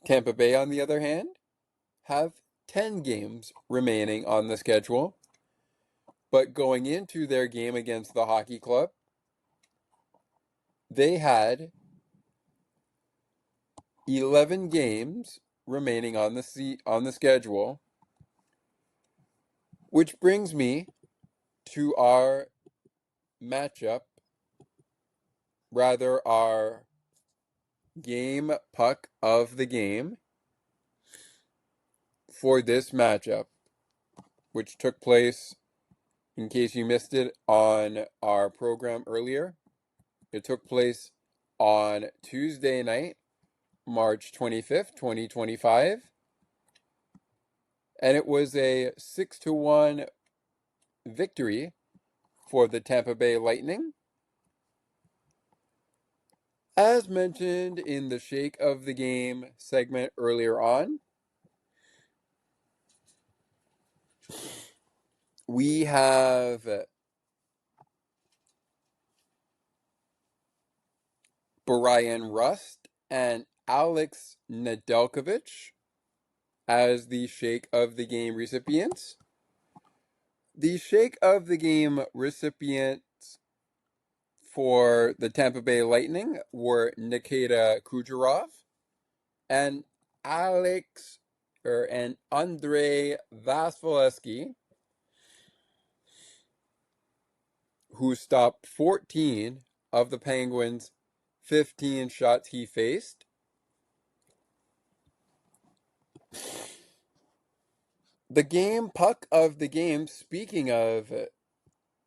Tampa Bay, on the other hand, have 10 games remaining on the schedule. But going into their game against the hockey club, they had 11 games remaining on the schedule, which brings me to our matchup, rather our game puck of the game for this matchup, which took place, in case you missed it, on our program earlier. It took place on Tuesday night, March 25th, 2025, and it was a 6-1 victory for the Tampa Bay Lightning. As mentioned in the Shake of the Game segment earlier on, we have Brian Rust and Alex Nedeljkovic as the Shake of the Game recipients. The Shake of the Game recipients for the Tampa Bay Lightning were Nikita Kucherov and Andrei Vasilevsky, who stopped 14 of the Penguins' 15 shots he faced. The game puck of the game, speaking of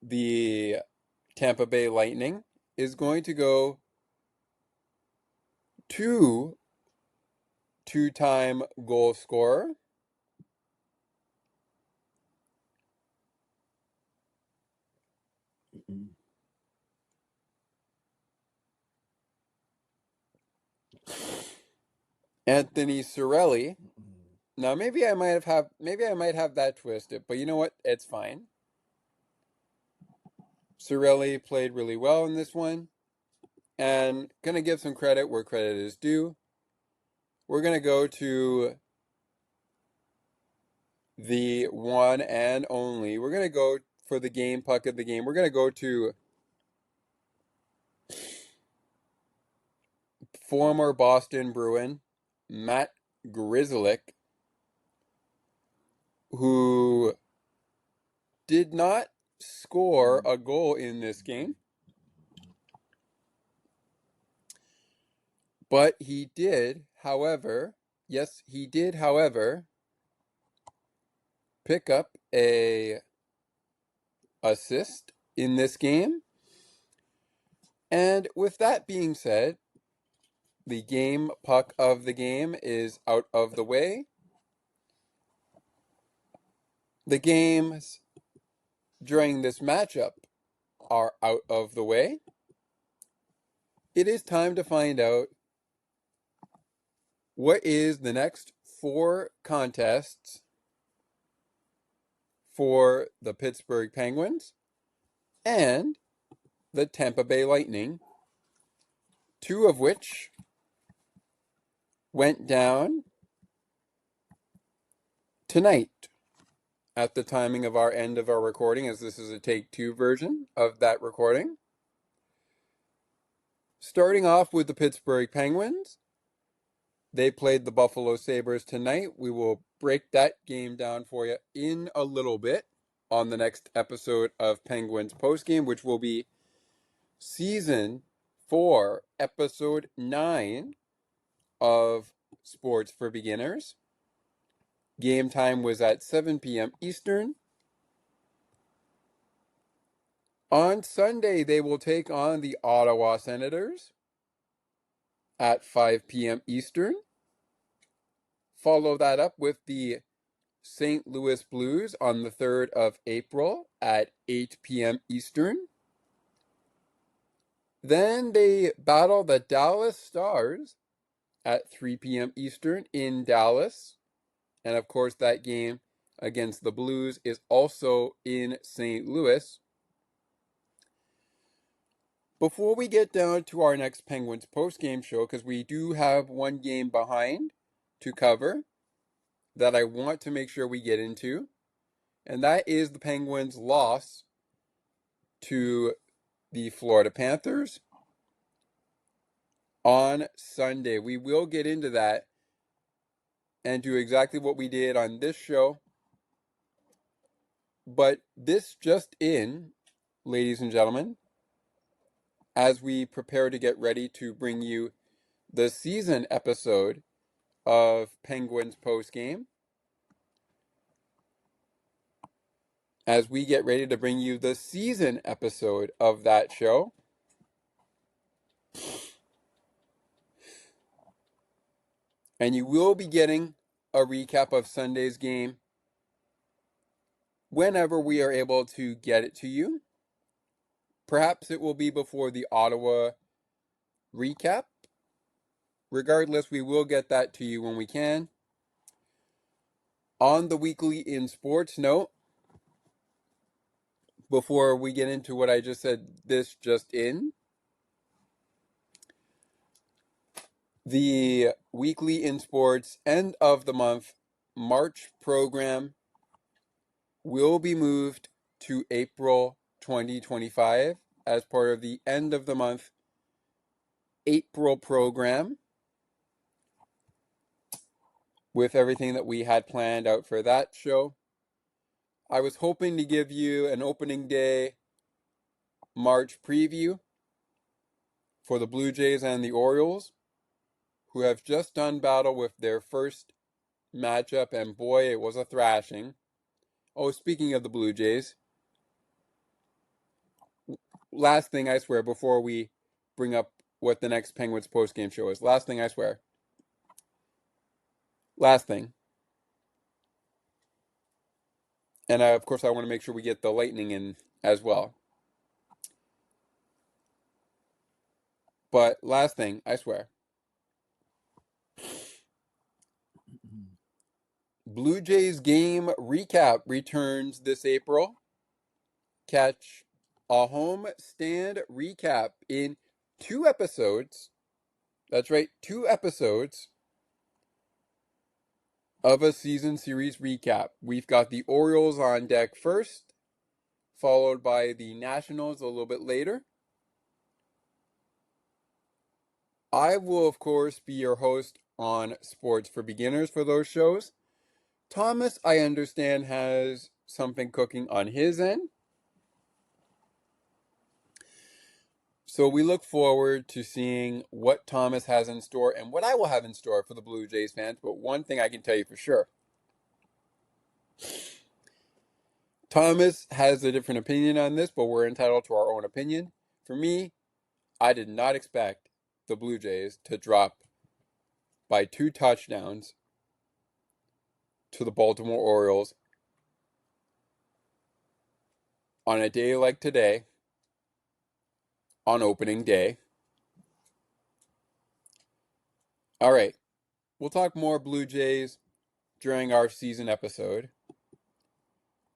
the Tampa Bay Lightning, is going to go to two-time goal scorer Anthony Cirelli. Now maybe I might have that twisted, but you know what? It's fine. Cirelli played really well in this one, and gonna give some credit where credit is due. We're gonna go to the one and only. We're gonna go for the game puck of the game. We're gonna go to former Boston Bruin Matt Grzelcyk, who did not score a goal in this game, but he did, however, pick up a assist in this game. And with that being said, the game puck of the game is out of the way. The games during this matchup are out of the way. It is time to find out what is the next 4 contests for the Pittsburgh Penguins and the Tampa Bay Lightning, 2 of which went down tonight at the timing of our end of our recording, as this is a take 2 version of that recording. Starting off with the Pittsburgh Penguins, they played the Buffalo Sabres tonight. We will break that game down for you in a little bit on the next episode of Penguins Postgame, which will be Season 4, Episode 9 of Sports for Beginners. Game time was at 7 p.m. Eastern. On Sunday, they will take on the Ottawa Senators at 5 p.m. Eastern. Follow that up with the St. Louis Blues on the 3rd of April at 8 p.m. Eastern. Then they battle the Dallas Stars at 3 p.m. Eastern in Dallas. And of course, that game against the Blues is also in St. Louis. Before we get down to our next Penguins post-game show, because we do have one game behind to cover that I want to make sure we get into, and that is the Penguins' loss to the Florida Panthers on Sunday. We will get into that and do exactly what we did on this show. But this just in, ladies and gentlemen, as we prepare to get ready to bring you the season episode of Penguins Postgame, as we get ready to bring you the season episode of that show, and you will be getting a recap of Sunday's game whenever we are able to get it to you. Perhaps it will be before the Ottawa recap. Regardless, we will get that to you when we can. On the Weekly in Sports note, before we get into what I just said, this just in, the Weekly in Sports end of the month March program will be moved to April 2025 as part of the end of the month April program, with everything that we had planned out for that show. I was hoping to give you an opening day March preview for the Blue Jays and the Orioles, who have just done battle with their first matchup, and boy, it was a thrashing. Oh, speaking of the Blue Jays, last thing I swear before we bring up what the next Penguins post-game show is. Last thing I swear. Last thing. And of course, I want to make sure we get the Lightning in as well. But last thing, I swear. Blue Jays game recap returns this April. Catch a home stand recap in 2 episodes. That's right, 2 episodes of a season series recap. We've got the Orioles on deck first, followed by the Nationals a little bit later. I will, of course, be your host on Sports for Beginners for those shows. Thomas, I understand, has something cooking on his end. So we look forward to seeing what Thomas has in store and what I will have in store for the Blue Jays fans. But one thing I can tell you for sure, Thomas has a different opinion on this, but we're entitled to our own opinion. For me, I did not expect the Blue Jays to drop by 2 touchdowns to the Baltimore Orioles on a day like today, on opening day. All right, we'll talk more Blue Jays during our season episode.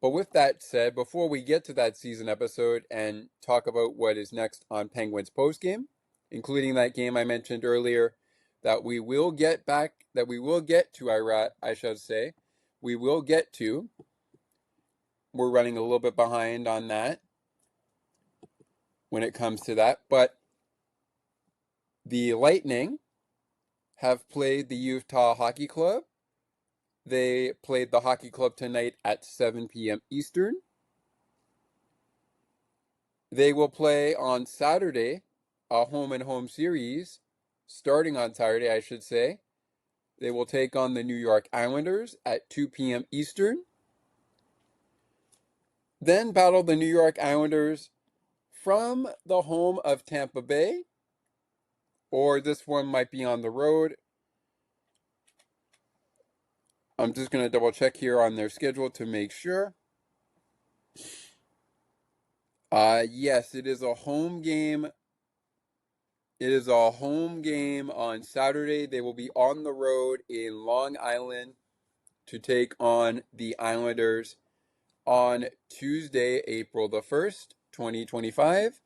But with that said, before we get to that season episode and talk about what is next on Penguins postgame, including that game I mentioned earlier that we will get to, I should say, we will get to. We're running a little bit behind on that when it comes to that. But the Lightning have played the Utah Hockey Club. They played the Hockey Club tonight at 7 p.m. Eastern. They will play on Saturday, a home-and-home series, starting on Saturday, I should say. They will take on the New York Islanders at 2 p.m. Eastern. Then battle the New York Islanders from the home of Tampa Bay or this one might be on the road. I'm just going to double check here on their schedule to make sure. Yes, it is a home game. It is a home game on Saturday. They will be on the road in Long Island to take on the Islanders on Tuesday, April the 1st, 2025.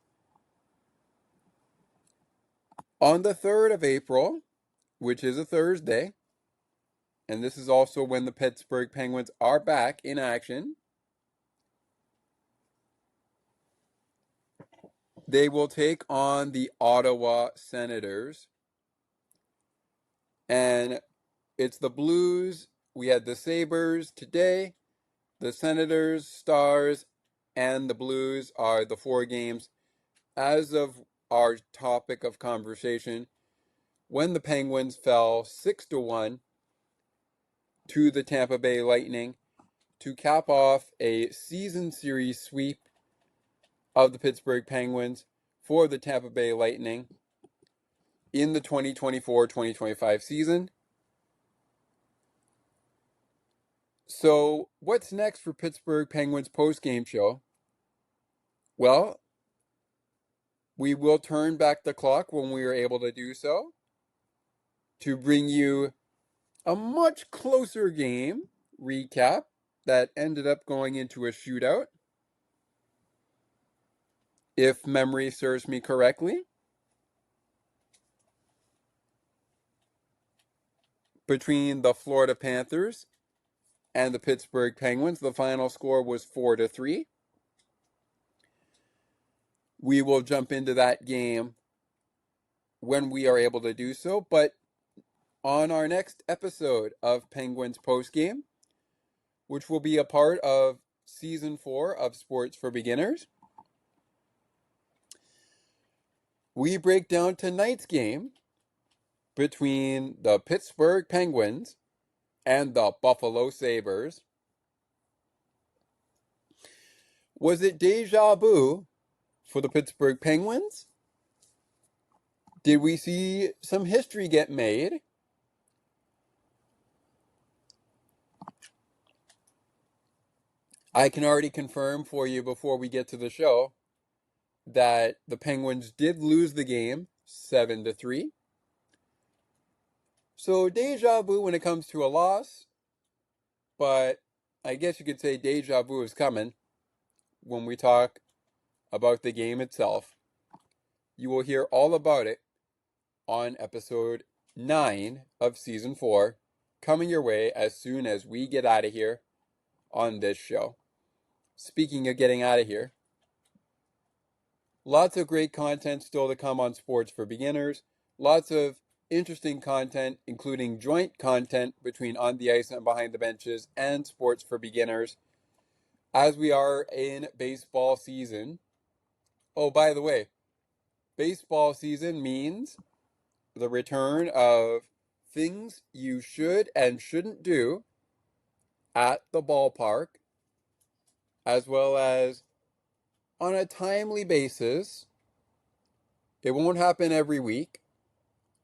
On the 3rd of April, which is a Thursday, and this is also when the Pittsburgh Penguins are back in action, they will take on the Ottawa Senators. And it's the Blues. We had the Sabres today. The Senators, Stars, and the Blues are the 4 games as of our topic of conversation when the Penguins fell 6-1 to the Tampa Bay Lightning to cap off a season series sweep of the Pittsburgh Penguins for the Tampa Bay Lightning in the 2024-2025 season. So, what's next for Pittsburgh Penguins post-game show? Well, we will turn back the clock when we are able to do so to bring you a much closer game recap that ended up going into a shootout, if memory serves me correctly, between the Florida Panthers and the Pittsburgh Penguins. The final score was 4-3. We will jump into that game when we are able to do so, but on our next episode of Penguins Postgame, which will be a part of Season 4 of Sports for Beginners, we break down tonight's game between the Pittsburgh Penguins and the Buffalo Sabres. Was it deja vu for the Pittsburgh Penguins? Did we see some history get made? I can already confirm for you before we get to the show that the Penguins did lose the game 7-3. So deja vu when it comes to a loss, but I guess you could say deja vu is coming when we talk about the game itself. You will hear all about it on episode 9 of season 4, coming your way as soon as we get out of here on this show. Speaking of getting out of here, lots of great content still to come on Sports for Beginners. Lots of interesting content, including joint content between On the Ice and Behind the Benches and Sports for Beginners, as we are in baseball season. Oh, by the way, baseball season means the return of things you should and shouldn't do at the ballpark, as well as on a timely basis. It won't happen every week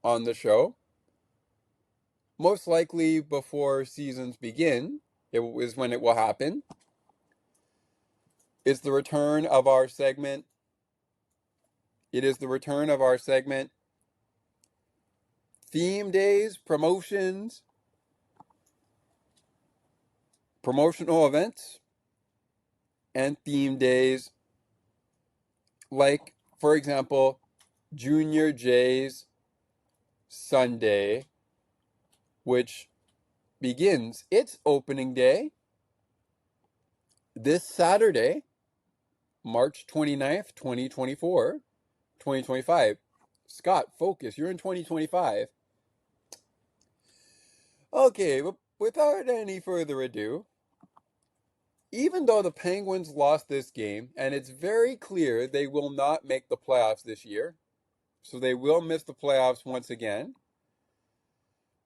on the show. Most likely before seasons begin, it is when it will happen. It's the return of our segment. It is the return of our segment. Theme days, promotions, promotional events, and theme days, like, for example, Junior J's Sunday, which begins its opening day this Saturday, March 29th, 2025. Scott, focus, you're in 2025. Okay, but without any further ado, even though the Penguins lost this game, and it's very clear they will not make the playoffs this year, so they will miss the playoffs once again,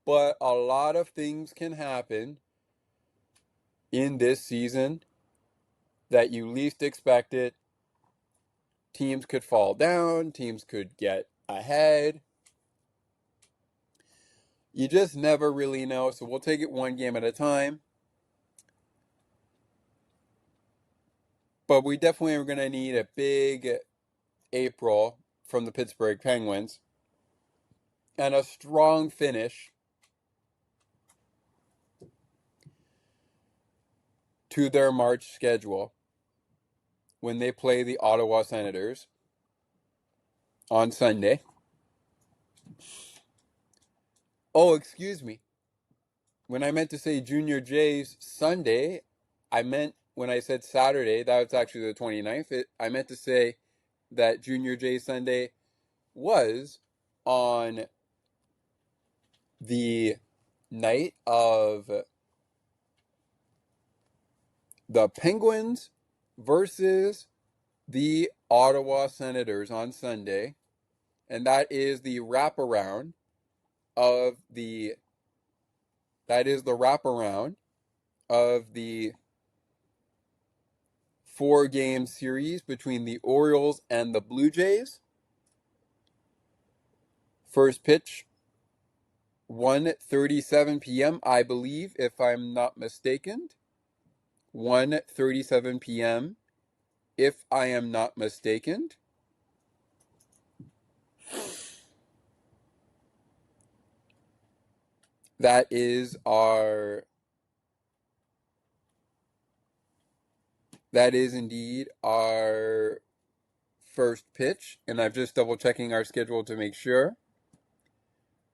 but a lot of things can happen in this season that you least expect it. Teams could fall down, teams could get ahead, You just never really know, so we'll take it one game at a time. But we definitely are going to need a big April from the Pittsburgh Penguins and a strong finish to their March schedule when they play the Ottawa Senators on Sunday. Oh, excuse me. When I meant to say Junior J's Sunday, I meant when I said Saturday, that was actually the 29th. I meant to say that Junior J Sunday was on the night of the Penguins versus the Ottawa Senators on Sunday, and that is the wraparound of the 4-game series between the Orioles and the Blue Jays. First pitch 1:37 p.m., I believe, if I'm not mistaken. 1:37 p.m., if I am not mistaken. That is indeed our first pitch, and I'm just double checking our schedule to make sure.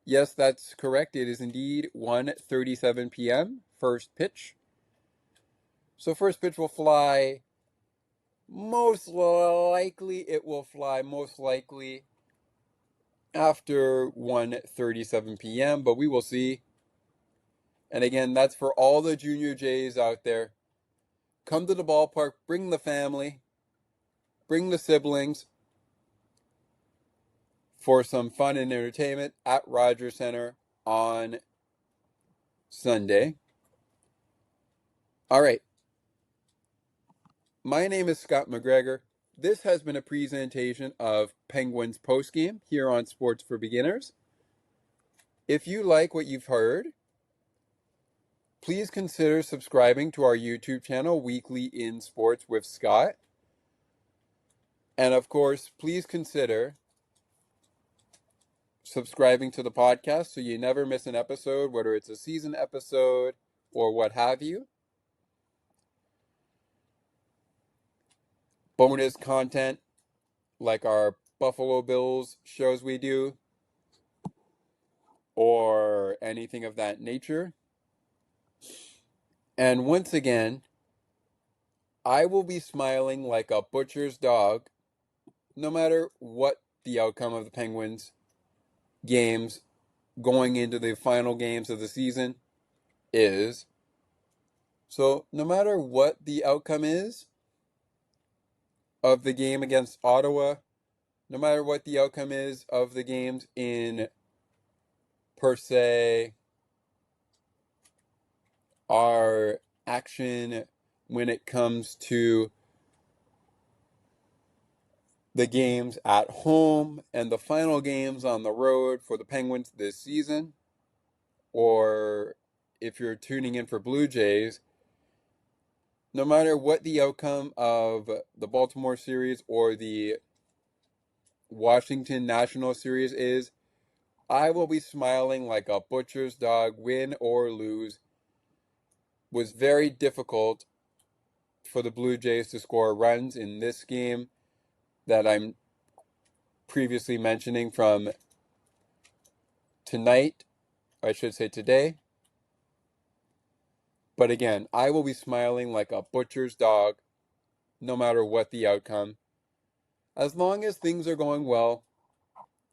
Yes, that's correct. It is indeed 1:37 p.m. first pitch. So first pitch will fly most likely after 1:37 p.m., but we will see. And again, that's for all the Junior Jays out there. Come to the ballpark, bring the family, bring the siblings for some fun and entertainment at Rogers Center on Sunday. All right. My name is Scott McGregor. This has been a presentation of Penguins Postgame here on Sports for Beginners. If you like what you've heard, please consider subscribing to our YouTube channel, Weekly in Sports with Scott. And of course, please consider subscribing to the podcast so you never miss an episode, whether it's a season episode or what have you. Bonus content like our Buffalo Bills shows we do, or anything of that nature. And once again, I will be smiling like a butcher's dog no matter what the outcome of the Penguins games going into the final games of the season is. So no matter what the outcome is of the game against Ottawa, no matter what the outcome is of the games in, per se, our action when it comes to the games at home and the final games on the road for the Penguins this season, or if you're tuning in for Blue Jays, no matter what the outcome of the Baltimore series or the Washington National series is, I will be smiling like a butcher's dog, win or lose. It was very difficult for the Blue Jays to score runs in this game that I'm previously mentioning from tonight, I should say today. But again, I will be smiling like a butcher's dog no matter what the outcome, as long as things are going well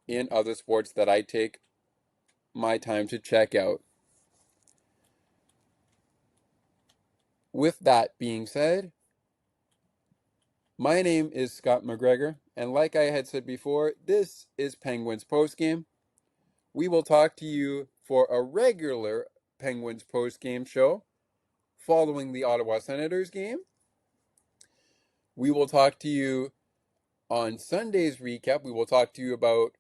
in other sports that I take my time to check out. With that being said, my name is Scott McGregor, and like I had said before, this is Penguins Postgame. We will talk to you for a regular Penguins Postgame show following the Ottawa Senators game. We will talk to you on Sunday's recap. We will talk to you about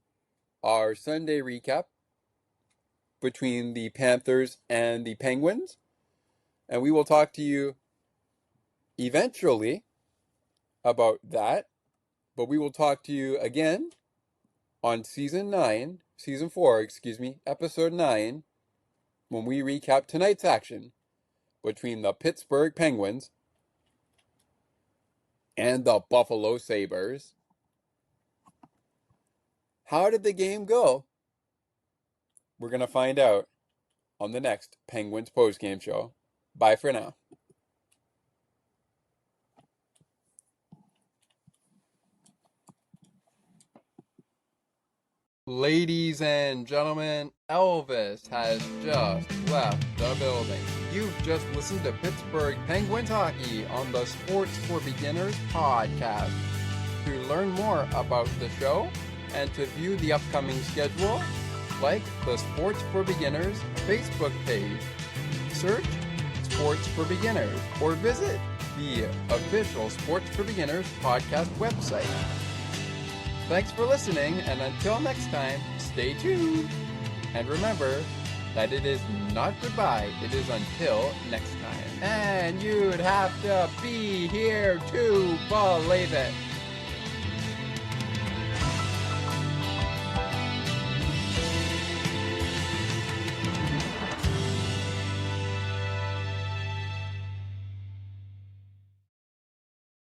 our Sunday recap between the Panthers and the Penguins. And we will talk to you eventually about that. But we will talk to you again on season 4, episode 9, when we recap tonight's action between the Pittsburgh Penguins and the Buffalo Sabres. How did the game go? We're going to find out on the next Penguins postgame show. Bye for now. Ladies and gentlemen, Elvis has just left the building. You've just listened to Pittsburgh Penguins hockey on the Sports for Beginners podcast. To learn more about the show and to view the upcoming schedule, like the Sports for Beginners Facebook page. Search Sports for Beginners or visit the official Sports for Beginners podcast website. Thanks for listening, and until next time, stay tuned. And remember that it is not goodbye, it is until next time. And you'd have to be here to believe it.